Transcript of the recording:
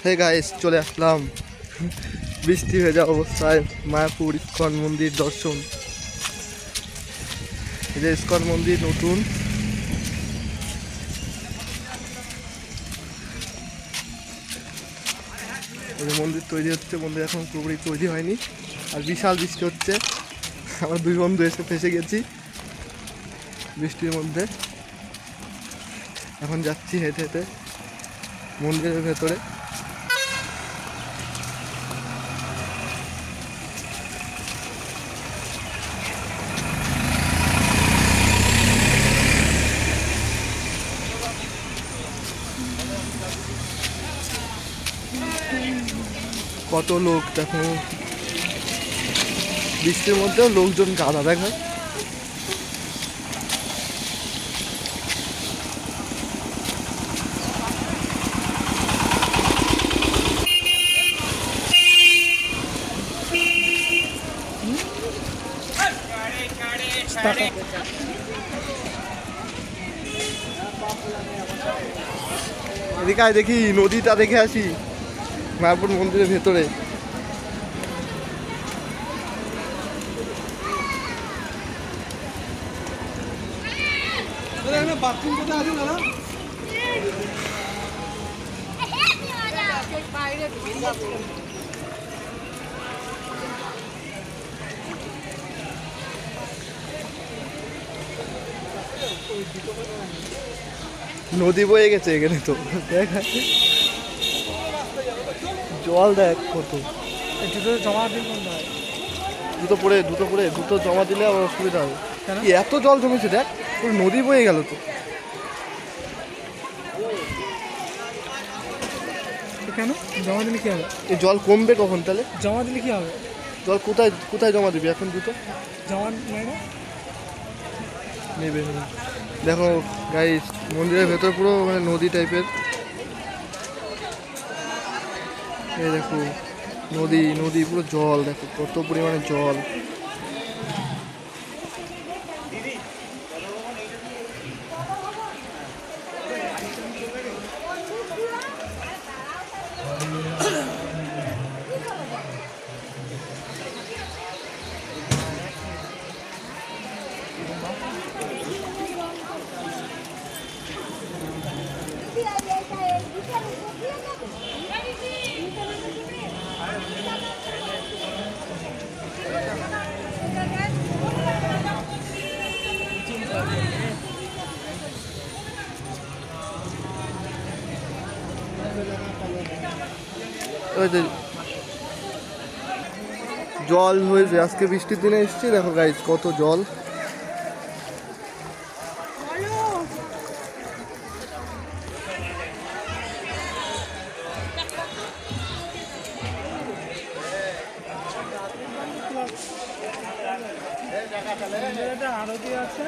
Hey guys, চলে আসলাম বৃষ্টি ভেজা অবস্থায় মায়াপুর ইস্কন মন্দির দর্শন। এই যে ইস্কন মন্দির নতুন, এই যে মন্দির তৈরি হচ্ছে। মন্দির এখন পুরোপুরি তৈরি হয়নি, আর বিশাল বৃষ্টি হচ্ছে। আমরা দুই বন্ধু এসে ফেসে গেছি বৃষ্টির মধ্যে। এখন যাচ্ছি হেঁটে হেঁটে মন্দিরের ভেতরে। কত লোক দেখো, বৃষ্টির মধ্যেও লোকজন গাদা দেখো। এদিকে দেখি নদীটা দেখে আসি মায়াপুর মন্দিরের ভেতরে। বাথরুম কোথায় আছে দাদা? নদী বয়ে গেছে এখানে তো, দেখ জল দেখ কত। দুটো জমা দিলে আবার অসুবিধা হবে। এত জল জমেছে দেখ, পুরো নদী বয়ে গেল তো। কেন জমা দিলে কি হবে? এই জল কমবে কখন তাহলে? জমা দিলে কি হবে? জল কোথায় কোথায় জমা দিবি এখন? দুটো জমা নেবে। দেখো গাইস, মন্দিরের ভেতর পুরো মানে নদী টাইপের। এই দেখো নদী, নদী পুরো জল, দেখো কত পরিমাণে জল। জল হয়েছে, আজকে বৃষ্টির দিনে এসছি। দেখো গাইস কত জল। আরতি আছে।